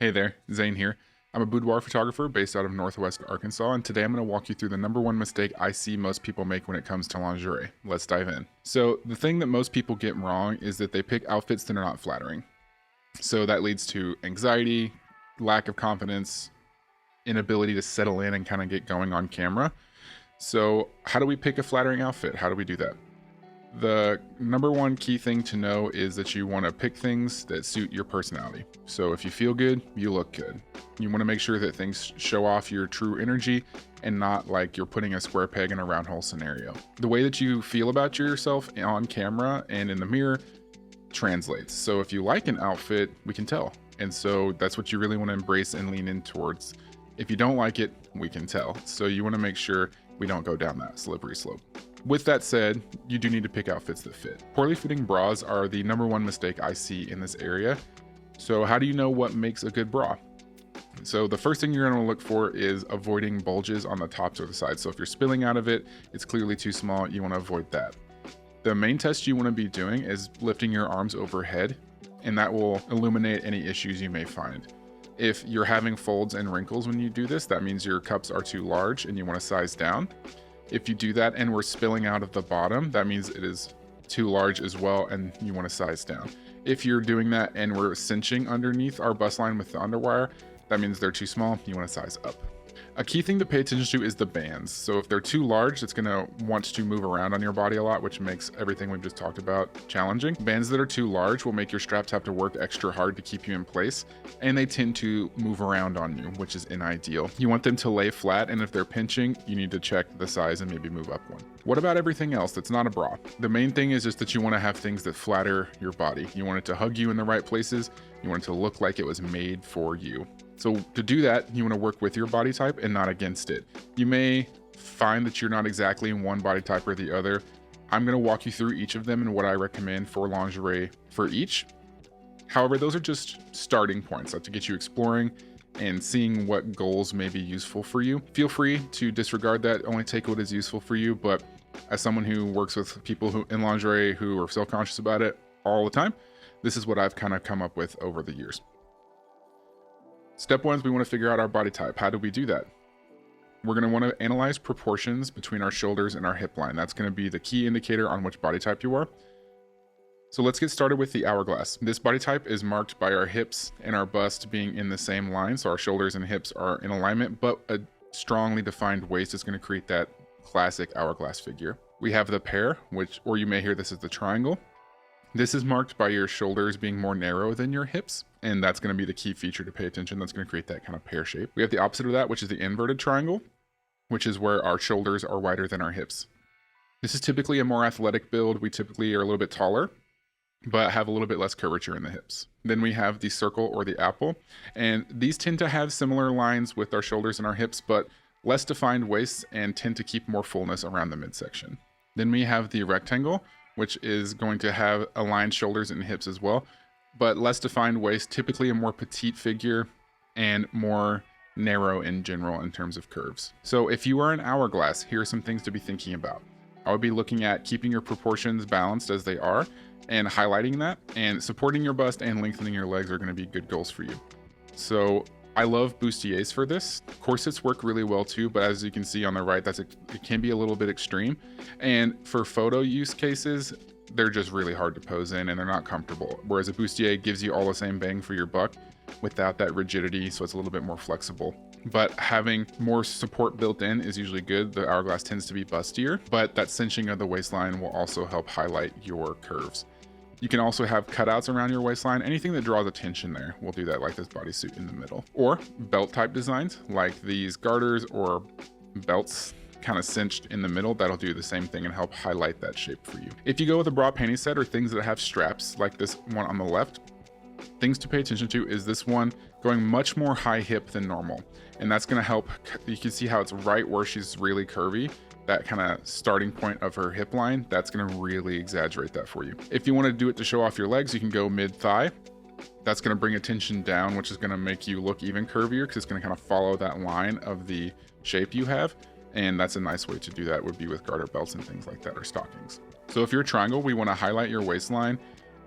Hey there, Zayne here. I'm a boudoir photographer based out of Northwest Arkansas, and today I'm going to walk you through the number one mistake I see most people make when it comes to lingerie. Let's dive in. So, the thing that most people get wrong is that they pick outfits that are not flattering. So, that leads to anxiety, lack of confidence, inability to settle in and kind of get going on camera. So, how do we pick a flattering outfit? How do we do that? The number one key thing to know is that you want to pick things that suit your personality. So if you feel good, you look good. You want to make sure that things show off your true energy and not like you're putting a square peg in a round hole scenario. The way that you feel about yourself on camera and in the mirror translates. So if you like an outfit, we can tell. And so that's what you really want to embrace and lean in towards. If you don't like it, we can tell. So you want to make sure we don't go down that slippery slope. With that said, you do need to pick outfits that fit. Poorly fitting bras are the number one mistake I see in this area. So how do you know what makes a good bra? So the first thing you're going to look for is avoiding bulges on the tops or the sides. So if you're spilling out of it, it's clearly too small, you want to avoid that. The main test you want to be doing is lifting your arms overhead, and that will illuminate any issues you may find. If you're having folds and wrinkles when you do this, that means your cups are too large and you want to size down. If you do that and we're spilling out of the bottom, that means it is too large as well and you want to size down. If you're doing that and we're cinching underneath our bust line with the underwire, that means they're too small, you want to size up. A key thing to pay attention to is the bands. So if they're too large, it's going to want to move around on your body a lot, which makes everything we've just talked about challenging. Bands that are too large will make your straps have to work extra hard to keep you in place, and they tend to move around on you, which is unideal. You want them to lay flat, and if they're pinching, you need to check the size and maybe move up one. What about everything else that's not a bra? The main thing is just that you want to have things that flatter your body. You want it to hug you in the right places. You want it to look like it was made for you. So to do that, you want to work with your body type and not against it. You may find that you're not exactly in one body type or the other. I'm going to walk you through each of them and what I recommend for lingerie for each. However, those are just starting points to get you exploring and seeing what goals may be useful for you. Feel free to disregard that, only take what is useful for you. But as someone who works with people who in lingerie who are self-conscious about it all the time, this is what I've kind of come up with over the years. Step one is we want to figure out our body type. How do we do that? We're going to want to analyze proportions between our shoulders and our hip line. That's going to be the key indicator on which body type you are. So let's get started with the hourglass. This body type is marked by our hips and our bust being in the same line. So our shoulders and hips are in alignment, but a strongly defined waist is going to create that classic hourglass figure. We have the pear, or you may hear this as the triangle. This is marked by your shoulders being more narrow than your hips, and that's going to be the key feature to pay attention. That's going to create that kind of pear shape. We have the opposite of that, which is the inverted triangle, which is where our shoulders are wider than our hips. This is typically a more athletic build. We typically are a little bit taller, but have a little bit less curvature in the hips. Then we have the circle or the apple, and these tend to have similar lines with our shoulders and our hips, but less defined waists and tend to keep more fullness around the midsection. Then we have the rectangle, which is going to have aligned shoulders and hips as well, but less defined waist, typically a more petite figure and more narrow in general in terms of curves. So if you are an hourglass, here are some things to be thinking about. I would be looking at keeping your proportions balanced as they are and highlighting that, and supporting your bust and lengthening your legs are going to be good goals for you. So I love bustiers for this. Corsets work really well too, but as you can see on the right, it can be a little bit extreme. And for photo use cases, they're just really hard to pose in and they're not comfortable. Whereas a bustier gives you all the same bang for your buck without that rigidity, so it's a little bit more flexible. But having more support built in is usually good. The hourglass tends to be bustier, but that cinching of the waistline will also help highlight your curves. You can also have cutouts around your waistline. Anything that draws attention there will do that, like this bodysuit in the middle. Or belt type designs, like these garters or belts kind of cinched in the middle. That'll do the same thing and help highlight that shape for you. If you go with a bra panty set or things that have straps, like this one on the left, things to pay attention to is this one going much more high hip than normal. And that's going to help. You can see how it's right where she's really curvy. That kind of starting point of her hip line, that's going to really exaggerate that for you. If you want to do it to show off your legs, you can go mid-thigh. That's going to bring attention down, which is going to make you look even curvier because it's going to kind of follow that line of the shape you have. And that's a nice way to do that, would be with garter belts and things like that, or stockings. So if you're a triangle, we want to highlight your waistline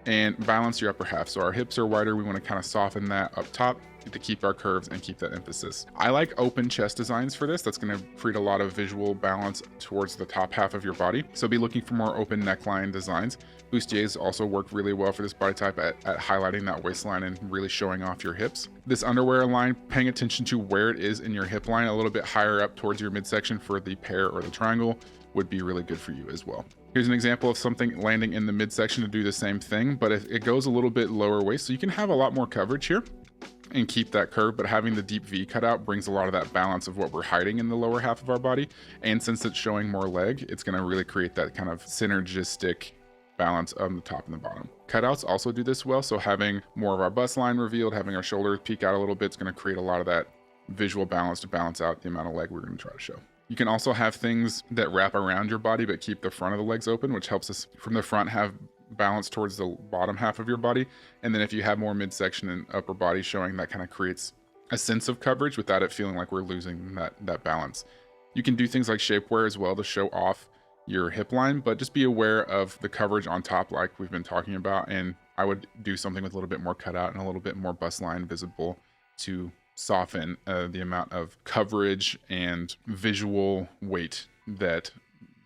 and balance your upper half. So our hips are wider, we want to kind of soften that up top to keep our curves and keep that emphasis. I like open chest designs for this. That's going to create a lot of visual balance towards the top half of your body. So be looking for more open neckline designs. Bustiers also work really well for this body type at highlighting that waistline and really showing off your hips. This underwear line, paying attention to where it is in your hip line, a little bit higher up towards your midsection for the pear or the triangle, would be really good for you as well. Here's an example of something landing in the midsection to do the same thing, but it goes a little bit lower waist, so you can have a lot more coverage here and keep that curve, but having the deep V cutout brings a lot of that balance of what we're hiding in the lower half of our body. And since it's showing more leg, it's going to really create that kind of synergistic balance on the top and the bottom. Cutouts also do this well, so having more of our bust line revealed, having our shoulders peek out a little bit, is going to create a lot of that visual balance to balance out the amount of leg we're going to try to show. You can also have things that wrap around your body but keep the front of the legs open, which helps us from the front have balance towards the bottom half of your body. And then if you have more midsection and upper body showing, that kind of creates a sense of coverage without it feeling like we're losing that balance. You can do things like shapewear as well to show off your hip line, but just be aware of the coverage on top like we've been talking about. And I would do something with a little bit more cutout and a little bit more bust line visible to soften the amount of coverage and visual weight that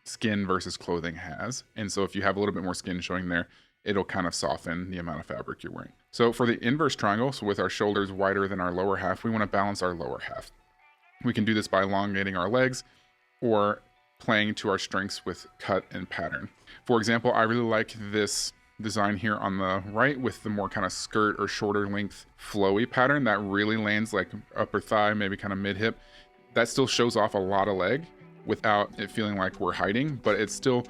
skin versus clothing has. And so if you have a little bit more skin showing there, it'll kind of soften the amount of fabric you're wearing. So for the inverse triangle, so with our shoulders wider than our lower half, we want to balance our lower half. We can do this by elongating our legs or playing to our strengths with cut and pattern. For example, I really like this design here on the right with the more kind of skirt or shorter length flowy pattern that really lands like upper thigh, maybe kind of mid hip. That still shows off a lot of leg without it feeling like we're hiding, but it still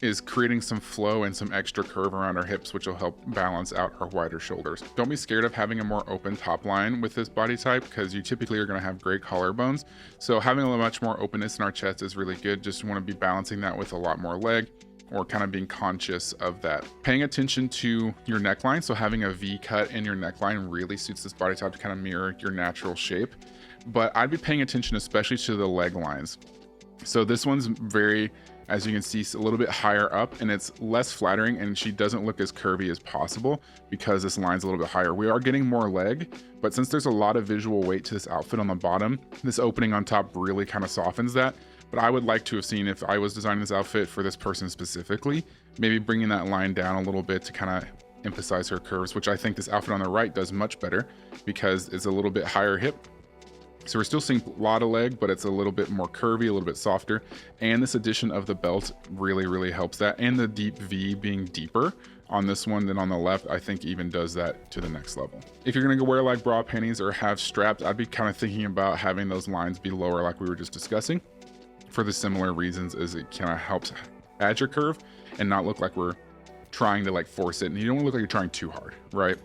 is creating some flow and some extra curve around our hips, which will help balance out our wider shoulders. Don't be scared of having a more open top line with this body type because you typically are going to have great collarbones. So having a much more openness in our chest is really good. Just want to be balancing that with a lot more leg, or kind of being conscious of that. Paying attention to your neckline. So having a V cut in your neckline really suits this body type to kind of mirror your natural shape. But I'd be paying attention especially to the leg lines. So this one's very, as you can see, a little bit higher up, and it's less flattering, and she doesn't look as curvy as possible because this line's a little bit higher. We are getting more leg, but since there's a lot of visual weight to this outfit on the bottom, this opening on top really kind of softens that. But I would like to have seen, if I was designing this outfit for this person specifically, maybe bringing that line down a little bit to kind of emphasize her curves, which I think this outfit on the right does much better because it's a little bit higher hip. So we're still seeing a lot of leg, but it's a little bit more curvy, a little bit softer. And this addition of the belt really, really helps that. And the deep V being deeper on this one than on the left, I think even does that to the next level. If you're gonna go wear like bra panties or have straps, I'd be kind of thinking about having those lines be lower like we were just discussing, for the similar reasons as it kind of helps add your curve and not look like we're trying to like force it. And you don't look like you're trying too hard, right?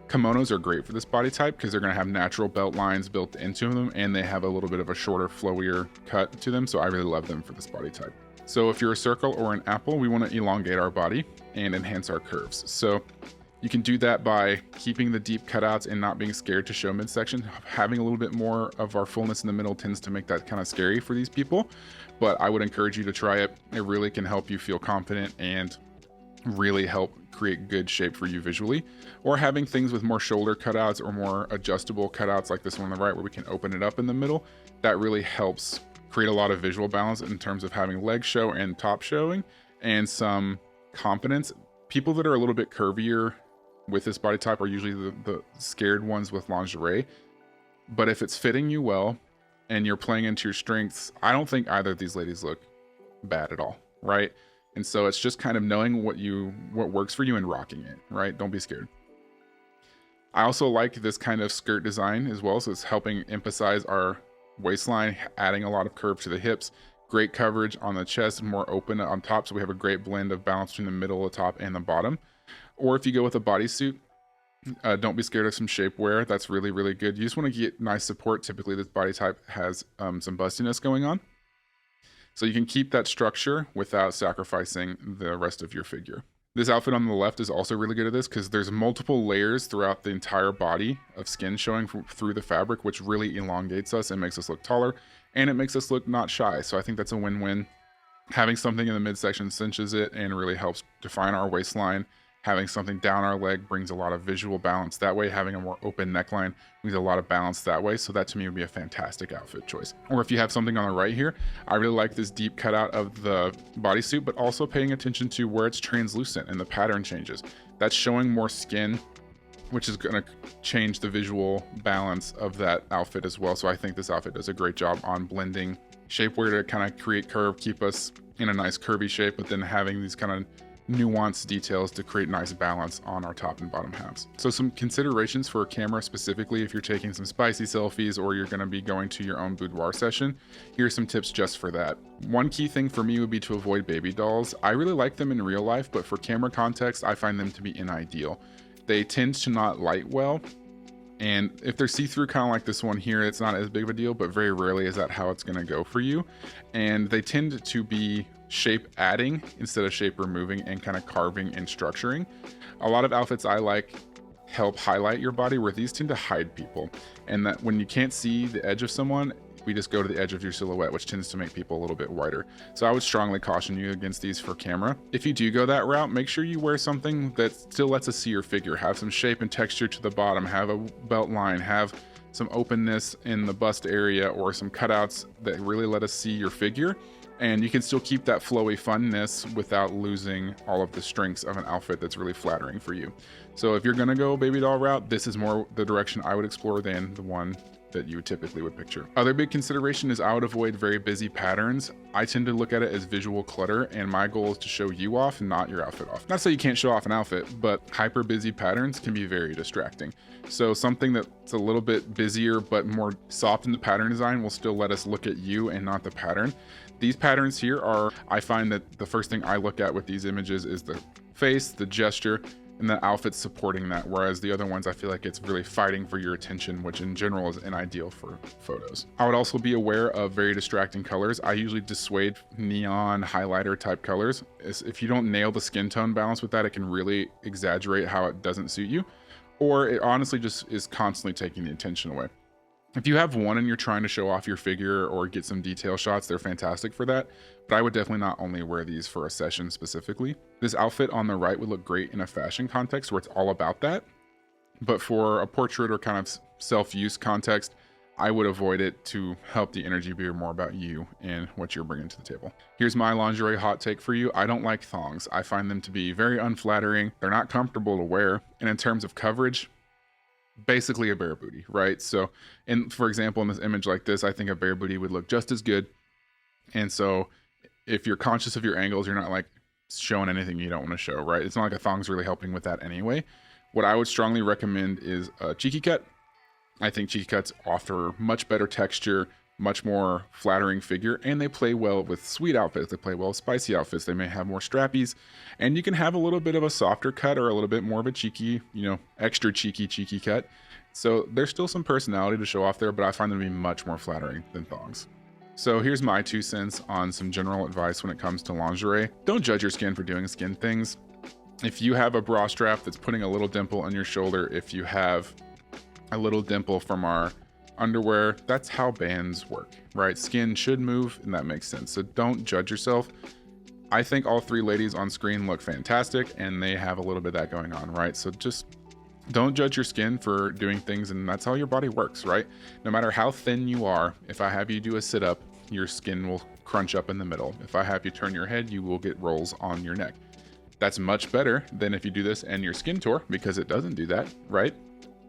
Kimonos are great for this body type because they're going to have natural belt lines built into them, and they have a little bit of a shorter, flowier cut to them. So I really love them for this body type. So if you're a circle or an apple, we want to elongate our body and enhance our curves. So you can do that by keeping the deep cutouts and not being scared to show midsection. Having a little bit more of our fullness in the middle tends to make that kind of scary for these people, but I would encourage you to try it. It really can help you feel confident and really help create good shape for you visually. Or having things with more shoulder cutouts or more adjustable cutouts like this one on the right where we can open it up in the middle, that really helps create a lot of visual balance in terms of having legs show and top showing and some confidence. People that are a little bit curvier with this body type are usually the scared ones with lingerie, but if it's fitting you well and you're playing into your strengths, I don't think either of these ladies look bad at all, right? And so it's just kind of knowing what works for you and rocking it, right? Don't be scared. I also like this kind of skirt design as well, so it's helping emphasize our waistline, adding a lot of curve to the hips, great coverage on the chest, more open on top, so we have a great blend of balance between the middle, the top, and the bottom. Or if you go with a bodysuit, don't be scared of some shapewear. That's really, really good. You just want to get nice support. Typically, this body type has some bustiness going on. So you can keep that structure without sacrificing the rest of your figure. This outfit on the left is also really good at this because there's multiple layers throughout the entire body of skin showing through the fabric, which really elongates us and makes us look taller, and it makes us look not shy. So I think that's a win-win. Having something in the midsection cinches it and really helps define our waistline Having something down our leg brings a lot of visual balance that way. Having a more open neckline brings a lot of balance that way. So that to me would be a fantastic outfit choice. Or if you have something on the right here, I really like this deep cutout of the bodysuit, but also paying attention to where it's translucent and the pattern changes. That's showing more skin, which is going to change the visual balance of that outfit as well. So I think this outfit does a great job on blending shapewear to kind of create curve, keep us in a nice curvy shape, but then having these kind of nuanced details to create nice balance on our top and bottom halves. So some considerations for a camera specifically if you're taking some spicy selfies or you're going to be going to your own boudoir session. Here's some tips just for that. One key thing for me would be to avoid baby dolls. I really like them in real life, but for camera context, I find them to be unideal. They tend to not light well. And if they're see-through, kind of like this one here, it's not as big of a deal, but very rarely is that how it's going to go for you. And they tend to be shape adding instead of shape removing and kind of carving and structuring. A lot of outfits I like help highlight your body, where these tend to hide people. And that when you can't see the edge of someone, we just go to the edge of your silhouette, which tends to make people a little bit wider. So I would strongly caution you against these for camera. If you do go that route, make sure you wear something that still lets us see your figure. Have some shape and texture to the bottom, have a belt line, have some openness in the bust area, or some cutouts that really let us see your figure. And you can still keep that flowy funness without losing all of the strengths of an outfit that's really flattering for you. So if you're gonna go baby doll route, this is more the direction I would explore than the one that you typically would picture. Other big consideration is I would avoid very busy patterns. I tend to look at it as visual clutter, and my goal is to show you off, not your outfit off. Not to say you can't show off an outfit, but hyper busy patterns can be very distracting. So something that's a little bit busier but more soft in the pattern design will still let us look at you and not the pattern. These patterns here are, I find that the first thing I look at with these images is the face, the gesture, and the outfit supporting that, whereas the other ones I feel like it's really fighting for your attention, which in general is ideal for photos. I would also be aware of very distracting colors. I usually dissuade neon highlighter type colors. If you don't nail the skin tone balance with that, it can really exaggerate how it doesn't suit you, or it honestly just is constantly taking the attention away. If you have one and you're trying to show off your figure or get some detail shots, they're fantastic for that. But I would definitely not only wear these for a session specifically. This outfit on the right would look great in a fashion context where it's all about that. But for a portrait or kind of self-use context, I would avoid it to help the energy be more about you and what you're bringing to the table. Here's my lingerie hot take for you. I don't like thongs. I find them to be very unflattering. They're not comfortable to wear. And in terms of coverage, basically a bare booty, right? So, for example, in this image like this, I think a bare booty would look just as good. And so if you're conscious of your angles, you're not like showing anything you don't want to show, right? It's not like a thong's really helping with that anyway. What I would strongly recommend is a cheeky cut. I think cheeky cuts offer much better texture, much more flattering figure, and they play well with sweet outfits. They play well with spicy outfits. They may have more strappies, and you can have a little bit of a softer cut or a little bit more of a cheeky, extra cheeky cut. So there's still some personality to show off there, but I find them to be much more flattering than thongs. So here's my 2 cents on some general advice when it comes to lingerie. Don't judge your skin for doing skin things. If you have a bra strap that's putting a little dimple on your shoulder, if you have a little dimple from our underwear, that's how bands work, right? Skin should move, and that makes sense. So don't judge yourself. I think all 3 ladies on screen look fantastic, and they have a little bit of that going on, right? So just don't judge your skin for doing things, and that's how your body works, right? No matter how thin you are, if I have you do a sit-up, your skin will crunch up in the middle. If I have you turn your head, you will get rolls on your neck. That's much better than if you do this and your skin tore, because it doesn't do that, right?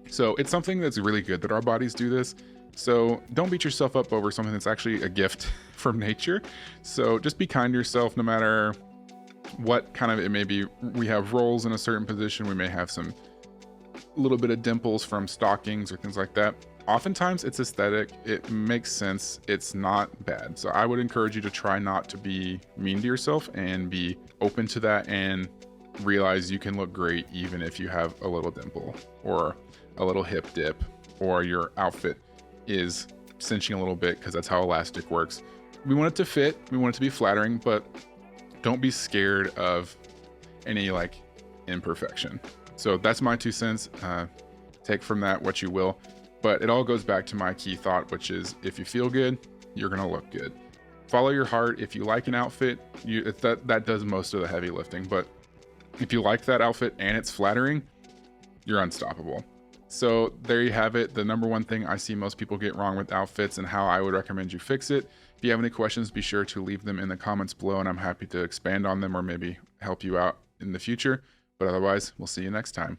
So it's something that's really good that our bodies do this. So don't beat yourself up over something that's actually a gift from nature. So just be kind to yourself no matter what kind of it may be. We have rolls in a certain position. We may have some little bit of dimples from stockings or things like that. Oftentimes it's aesthetic. It makes sense. It's not bad. So I would encourage you to try not to be mean to yourself and be open to that, and realize you can look great even if you have a little dimple or a little hip dip, or your outfit is cinching a little bit, because that's how elastic works. We want it to fit, we want it to be flattering, but don't be scared of any imperfection. So that's my 2 cents. Take from that what you will, but it all goes back to my key thought, which is if you feel good, you're gonna look good. Follow your heart. If you like an outfit, that does most of the heavy lifting, but If you like that outfit and it's flattering, you're unstoppable. So there you have it, the number one thing I see most people get wrong with outfits and how I would recommend you fix it. If you have any questions, be sure to leave them in the comments below and I'm happy to expand on them or maybe help you out in the future. But otherwise, we'll see you next time.